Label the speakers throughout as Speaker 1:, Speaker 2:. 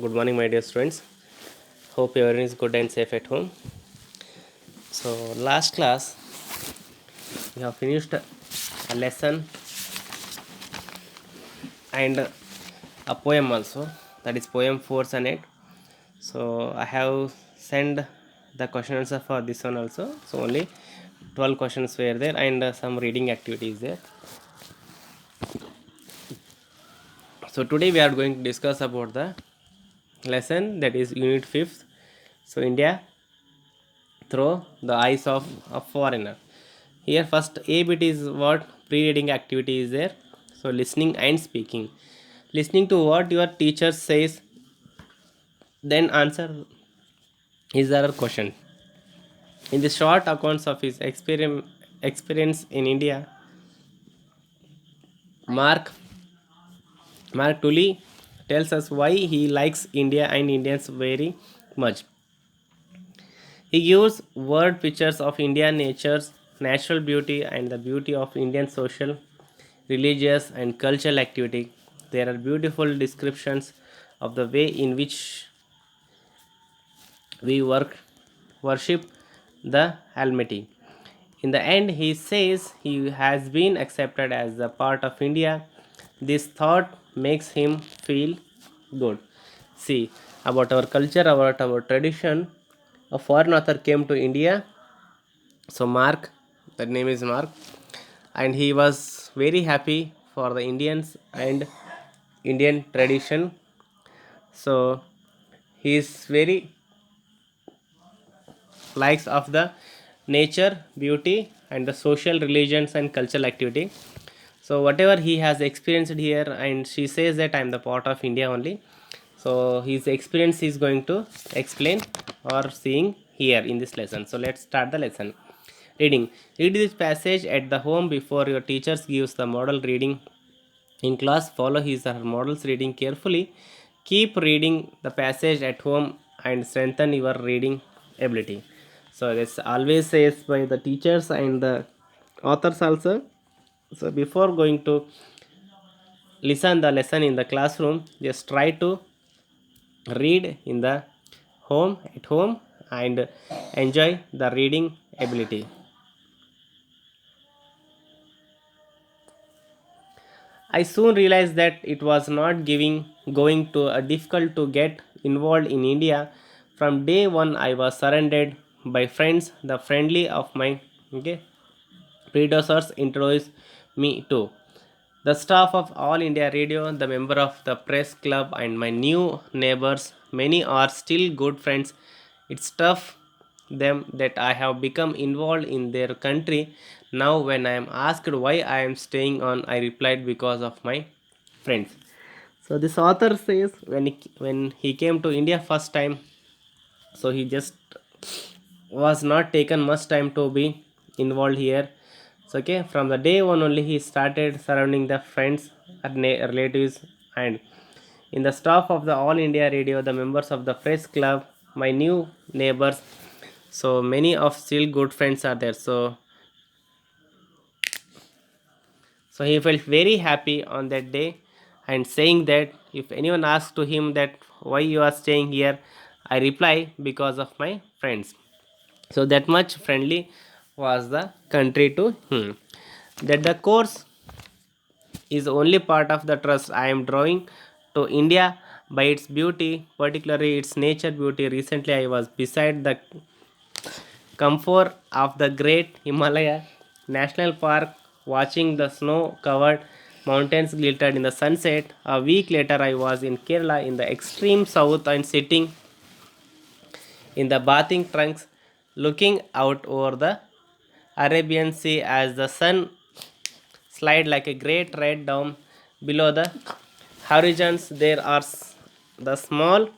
Speaker 1: Good morning, my dear students. Hope everyone is good and safe at home. So, last class we have finished a lesson and a poem also. That is poem 4 sonnet. So, I have sent the question answer for this one also. So, only 12 questions were there and some reading activities there. So, today we are going to discuss about the lesson that is unit 5th. So, India through the eyes of a foreigner. Here first A bit is what pre-reading activity is there. So listening and speaking. Listening to what your teacher says, then answer his or her question. In the short accounts of his experience in India, Mark Mark Tully tells us why he likes India and Indians very much. He gives word pictures of Indian nature's natural beauty and the beauty of Indian social, religious, and cultural activity. There are beautiful descriptions of the way in which we worship the Almighty. In the end, he says he has been accepted as a part of India. This thought makes him feel good. See, about our culture, about our tradition, a foreign author came to India. So, Mark, that name is Mark, and he was very happy for the Indians and Indian tradition. So, he is very likes of the nature, beauty, and the social religions and cultural activity. So whatever he has experienced here, and she says that I am the part of India only. So his experience is going to explain or seeing here in this lesson. So let's start the lesson. Reading. Read this passage at the home before your teachers gives the model reading in class. Follow his or her model's reading carefully. Keep reading the passage at home and strengthen your reading ability. So this always says by the teachers and the authors also. So before going to listen the lesson in the classroom, just try to read in the home at home and enjoy the reading ability. I soon realized that it was not going to difficult to get involved in India. From day one, I was surrounded by friends. The friendly of my predecessors introduced me to the staff of All India Radio, the member of the press club, and my new neighbors. Many are still good friends. It's tough them that I have become involved in their country. Now, when I am asked why I am staying on, I replied because of my friends. So this author says when he came to India first time, so he just was not taken much time to be involved here. So okay, from the day one only he started surrounding the friends and relatives and in the staff of the All India Radio, the members of the press club, my new neighbors. So many of still good friends are there. So he felt very happy on that day and saying that if anyone asks to him that why you are staying here, I reply because of my friends. So that much friendly was the country to him. That the course is only part of the trust I am drawing to India by its beauty, particularly its nature beauty. Recently, I was beside the comfort of the great Himalaya National Park, watching the snow covered mountains glitter in the sunset. A week later, I was in Kerala in the extreme south and sitting in the bathing trunks, looking out over the Arabian Sea as the sun slide like a great red dome below the horizons. There are the small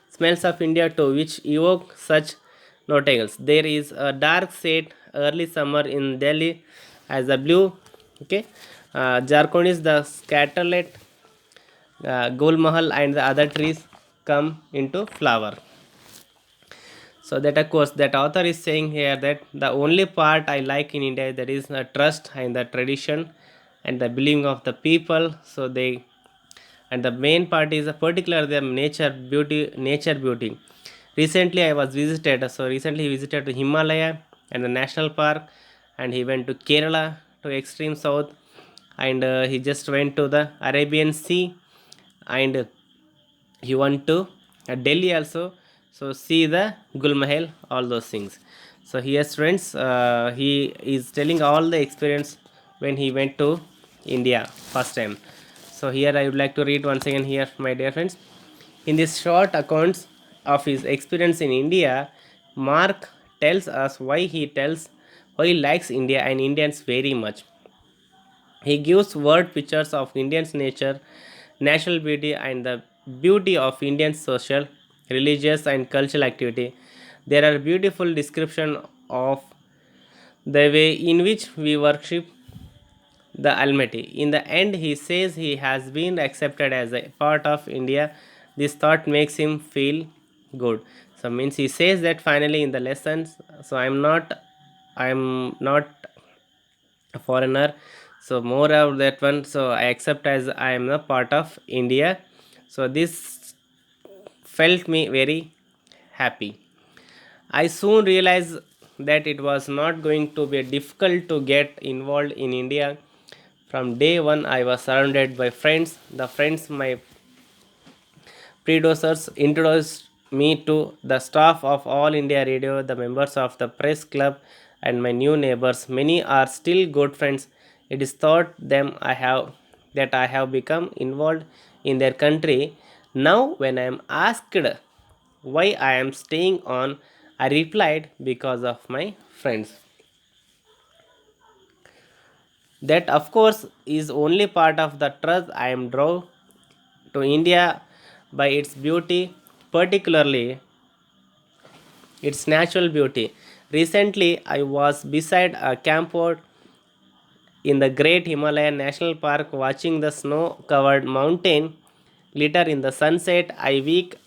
Speaker 1: smells of India too, which evoke such notables. There is a dark shade early summer in Delhi as the blue. Okay, Jharkhand is the scatterlet, Gol Mahal and the other trees come into flower. So that of course that author is saying here that the only part I like in India that is the trust and the tradition and the believing of the people. So they and the main part is particular the nature beauty. Recently I was visited, so recently he visited to Himalaya and the national park, and he went to Kerala to extreme south, and he just went to the Arabian Sea, and he went to Delhi also. So see the Gul Mahal, all those things. So here's friends, he is telling all the experience when he went to India first time. So here I would like to read once again here, my dear friends. In this short accounts of his experience in India, Mark tells us why he likes India and Indians very much. He gives word pictures of Indians' nature, natural beauty, and the beauty of Indian social, religious, and cultural activity. There are beautiful description of the way in which we worship the Almighty. In the end, he says he has been accepted as a part of India. This thought makes him feel good. So means he says that finally in the lessons. So I'm not a foreigner. So more of that one. So I accept as I am a part of India. So this felt me very happy. I soon realized that it was not going to be difficult to get involved in India. From day one, I was surrounded by friends. The friends my predecessors introduced me to the staff of All India Radio, the members of the press club, and my new neighbors. Many are still good friends. It is thought them I have that I have become involved in their country. Now, when I am asked why I am staying on, I replied because of my friends. That, of course, is only part of the trust I am drawn to India by its beauty, particularly its natural beauty. Recently, I was beside a campfire in the Great Himalayan National Park watching the snow covered mountain glitter in the sunset. A week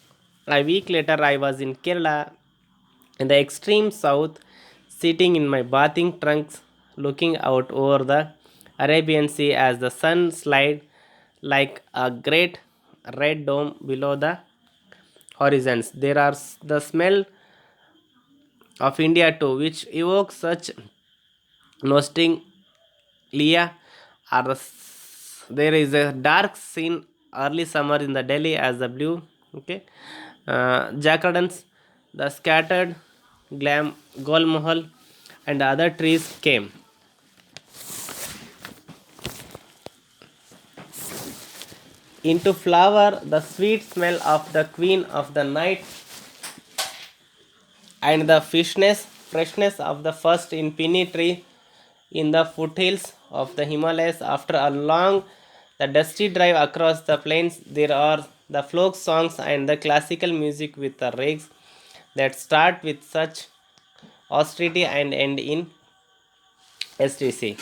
Speaker 1: later, I was in Kerala in the extreme south, sitting in my bathing trunks, looking out over the Arabian Sea as the sun slid like a great red dome below the horizons. There are the smell of India too, which evokes such nostalgia. Or there is a dark scene early summer in the Delhi as the blue, okay, jacquardons, the scattered glam, gol mahal, and other trees came into flower. The sweet smell of the queen of the night and the freshness of the first in pinny tree in the foothills of the Himalayas. After a long, the dusty drive across the plains, there are the folk songs and the classical music with the rigs that start with such austerity and end in STC.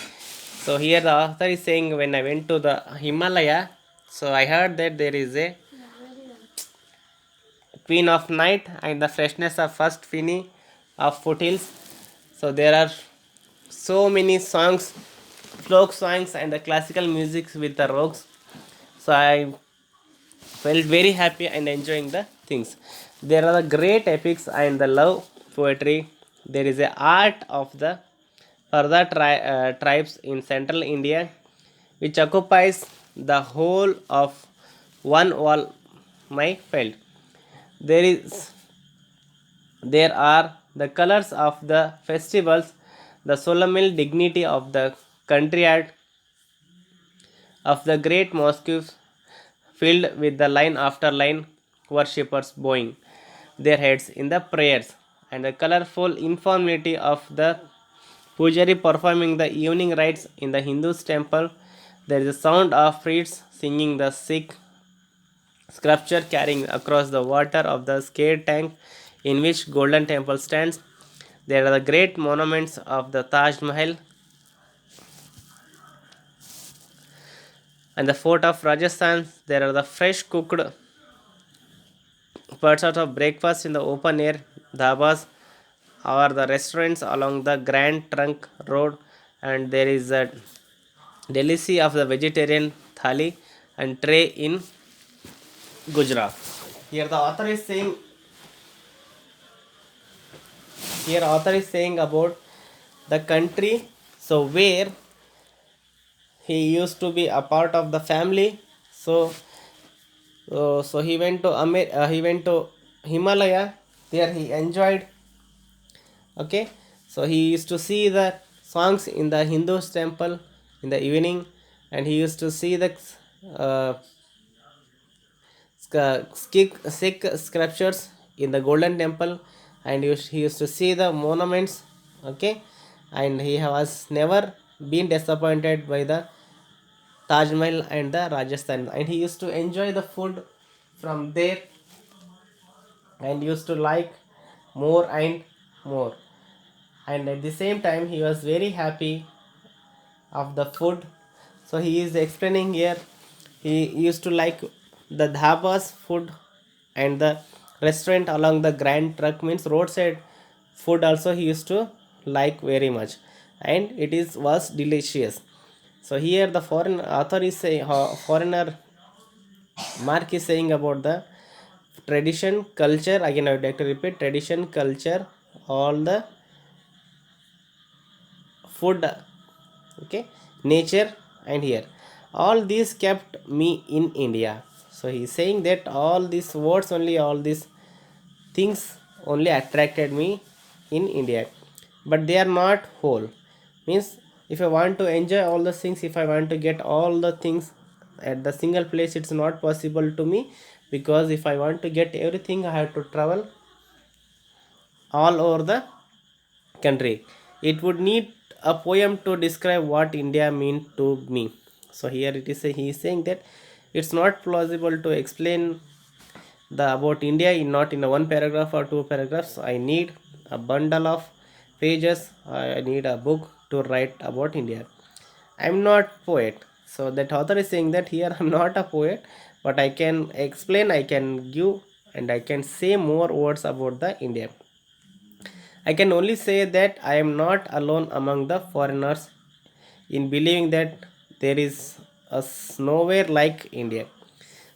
Speaker 1: So here the author is saying when I went to the Himalaya, so I heard that there is a queen of night and the freshness of first finny of foothills. So there are so many songs, folk songs, and the classical music with the rocks. So I felt very happy and enjoying the things. There are the great epics and the love poetry. There is a art of the further tribes in central India, which occupies the whole of one wall. My felt there are the colors of the festivals, the solemn dignity of the country art of the great mosques filled with the line after line worshippers bowing their heads in the prayers, and the colorful informality of the pujari performing the evening rites in the Hindu's temple. There is a sound of priests singing the Sikh sculpture carrying across the water of the scared tank in which golden temple stands. There are the great monuments of the Taj Mahal and the fort of Rajasthan. There are the fresh cooked parts of breakfast in the open air dhabas or the restaurants along the Grand Trunk Road, and there is a delicacy of the vegetarian thali and tray in Gujarat. Here the author is saying here author is saying about the country, so where he used to be a part of the family. So so he went to Himalaya. There he enjoyed. Okay, so he used to see the songs in the Hindu temple in the evening, and he used to see the uh, Sikh sculptures in the Golden Temple, and he used to see the monuments. Okay, and he was never been disappointed by the Taj Mahal and the Rajasthan, and he used to enjoy the food from there and used to like more and more. And at the same time, he was very happy of the food. So he is explaining here. He used to like the dhabas food and the restaurant along the Grand Truck, means roadside food also he used to like very much, and it is was delicious. So here the foreign author is saying, foreigner Mark is saying about the tradition, culture. Again, I would like to repeat: tradition, culture, all the food, okay, nature, and here all these kept me in India. So he's saying that all these words only, all these things only attracted me in India, but they are not whole. Means if I want to enjoy all the things, if I want to get all the things at the single place, it's not possible to me, because if I want to get everything, I have to travel all over the country. It would need a poem to describe what India means to me. So here it is he is saying that it's not plausible to explain the about India in not in a one paragraph or two paragraphs. I need a bundle of pages. I need a book to write about India. I'm not poet. So that author is saying that here I'm not a poet, but I can explain, I can give, and I can say more words about the India. I can only say that I am not alone among the foreigners in believing that there is nowhere like India.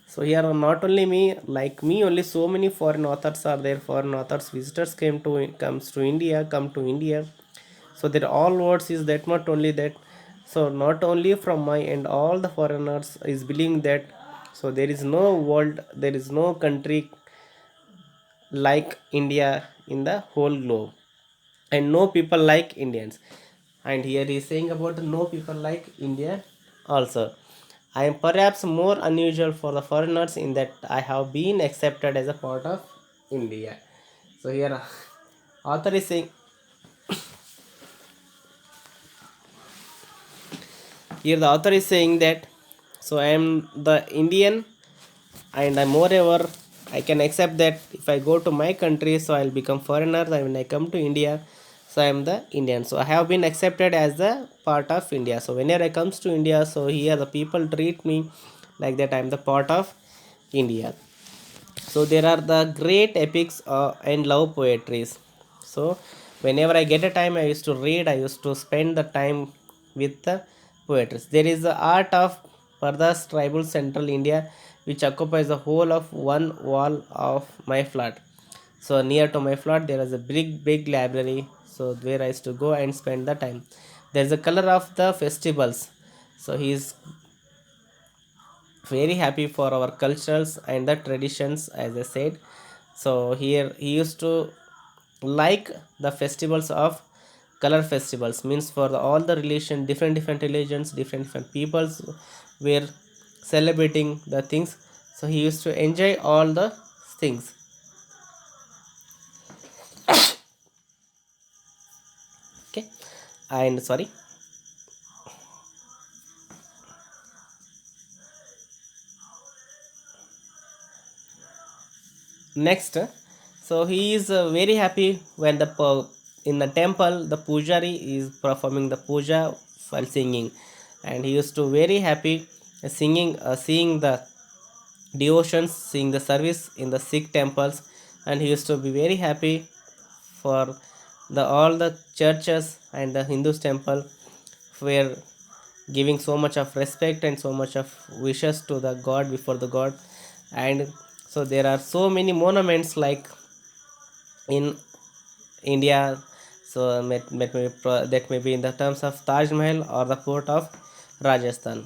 Speaker 1: So here are not only me, like me, only so many foreign authors are there. Foreign authors, visitors comes to India, come to India. So that all words is that not only that. So not only from my end, all the foreigners is believing that. So there is no world, there is no country like India in the whole globe, and no people like Indians. And here he is saying about no people like India also. I am perhaps more unusual for the foreigners in that I have been accepted as a part of India. So here author is saying here the author is saying that, so I am the Indian, and I moreover I can accept that if I go to my country, so I'll become foreigner. And when I come to India, so I am the Indian, so I have been accepted as the part of India. So whenever I comes to India, so here the people treat me like that I am the part of India. So there are the great epics and love poetries. So whenever I get a time, I used to read, I used to spend the time with the poetries. There is the art of Pardas tribal central India, which occupies the whole of one wall of my flat. So near to my flat there is a big library, so where I used to go and spend the time. There's a color of the festivals. So he is very happy for our cultures and the traditions, as I said. So here he used to like the festivals of color festivals, means for all the relation, different religions, different peoples were celebrating the things. So he used to enjoy all the things. Okay, and sorry, next, so he is very happy when in the temple the pujari is performing the puja while singing, and he used to very happy singing, seeing the devotions, seeing the service in the Sikh temples, and he used to be very happy for the all the churches and the Hindus temple were giving so much of respect and so much of wishes to the God, before the God. And so there are so many monuments like in India. So that may be in the terms of Taj Mahal or the fort of Rajasthan.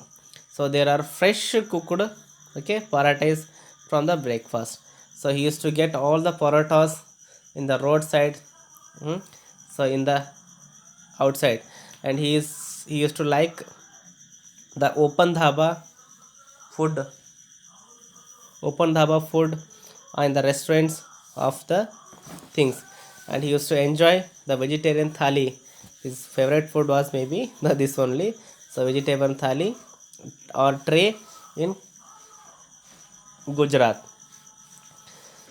Speaker 1: So there are fresh cooked, okay, parathas from the breakfast. So he used to get all the parathas in the roadside, mm, so in the outside, and he used to like the food open dhaba food in the restaurants of the things, and he used to enjoy the vegetarian thali. His favorite food was maybe this only, so vegetarian thali or tray in Gujarat.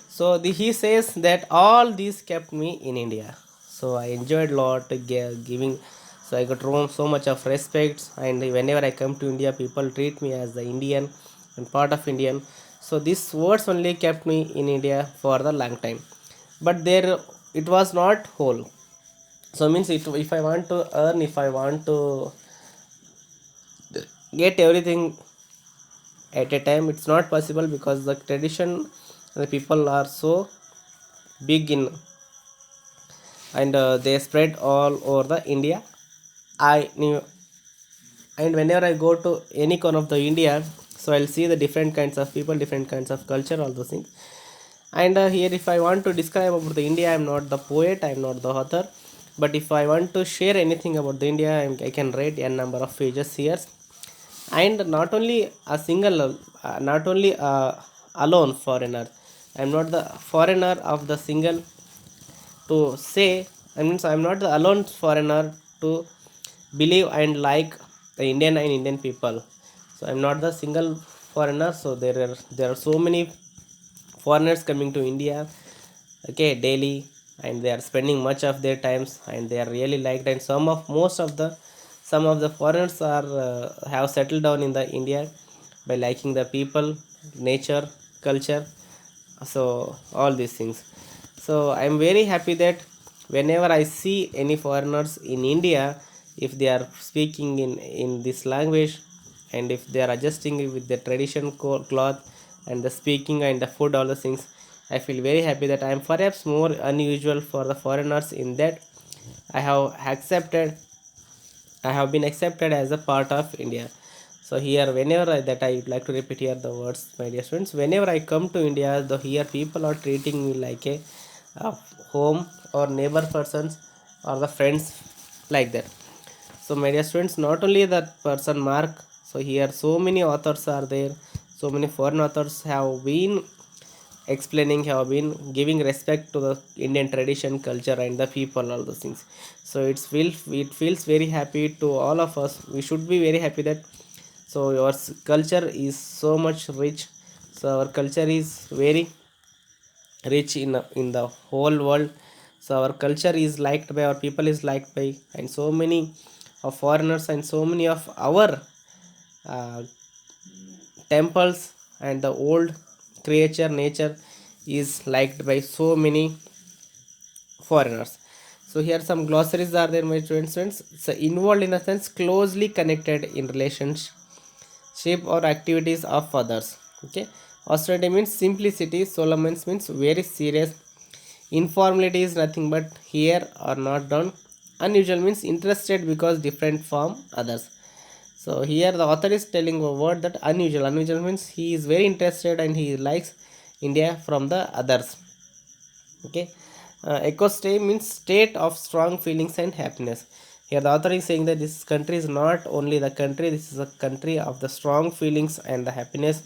Speaker 1: So he says that all these kept me in India. So I enjoyed a lot giving. So I got so much of respect, and whenever I come to India, people treat me as the Indian and part of Indian. So these words only kept me in India for the long time. But there, it was not whole. So means if I want to earn, if I want to get everything at a time, it's not possible because the tradition, the people are so big in, and they spread all over the India. I knew, and whenever I go to any corner of the India, so I'll see the different kinds of people, different kinds of culture, all those things. And here, if I want to describe about the India, I'm not the poet, I'm not the author, but if I want to share anything about the India, I can write a number of pages here. And not only a single, not only alone foreigner. I'm not the foreigner of the single to say, I mean, so I'm not the alone foreigner to believe and like the Indian and Indian people. So I'm not the single foreigner. So there are so many foreigners coming to India, okay, daily, and they are spending much of their times, and they are really liked. And some of the foreigners are have settled down in the India by liking the people, nature, culture, so all these things. So I'm very happy that whenever I see any foreigners in India, if they are speaking in this language, and if they are adjusting it with the tradition cloth and the speaking and the food, all the things, I feel very happy that I am perhaps more unusual for the foreigners in that I have accepted I have been accepted as a part of India. So here, whenever that I would like to repeat here the words, my dear students. Whenever I come to India, the here people are treating me like a home or neighbor persons or the friends, like that. So my dear students, not only that person Mark. So here, so many authors are there. So many foreign authors have been explaining, have been giving respect to the Indian tradition, culture, and the people, all those things. So it feels very happy to all of us. We should be very happy that so your culture is so much rich. So our culture is very rich in the whole world. So our culture is liked by, our people is liked by, and so many of foreigners and so many of our uh, temples and the old creature nature is liked by so many foreigners. So here some glossaries are there, my students. So involved in a sense, closely connected in relationship or activities of others, okay. Austerity means simplicity, solemn means very serious, informality is nothing but here or not done, unusual means interested because different from others. So here the author is telling a word that unusual. Unusual means he is very interested and he likes India from the others. Okay. Ecostate means state of strong feelings and happiness. Here the author is saying that this country is not only the country, this is a country of the strong feelings and the happiness.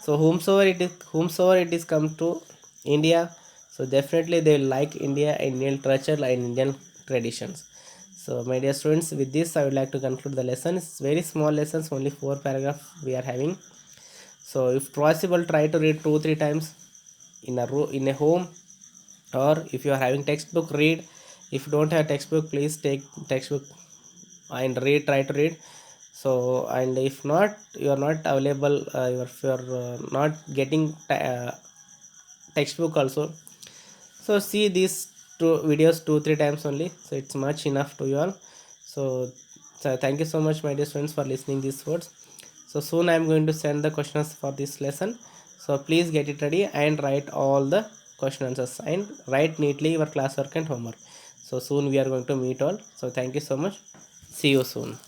Speaker 1: So whomsoever it is come to India, so definitely they will like India and Indian culture and Indian traditions. So my dear students, with this I would like to conclude the lesson. It's very small lessons, only 4 paragraphs we are having. So if possible, try to read 2 3 times in a home, or if you are having textbook, read. If you don't have textbook, please take textbook and read, try to read. So and if not, you are not available, if you are not getting textbook also, so see these two videos 2 3 times only, so it's much enough to you all. So thank you so much, my dear students, for listening these words. So soon I am going to send the questions for this lesson. So please get it ready and write all the question answers and write neatly your classwork and homework. So soon we are going to meet all. So thank you so much. See you soon.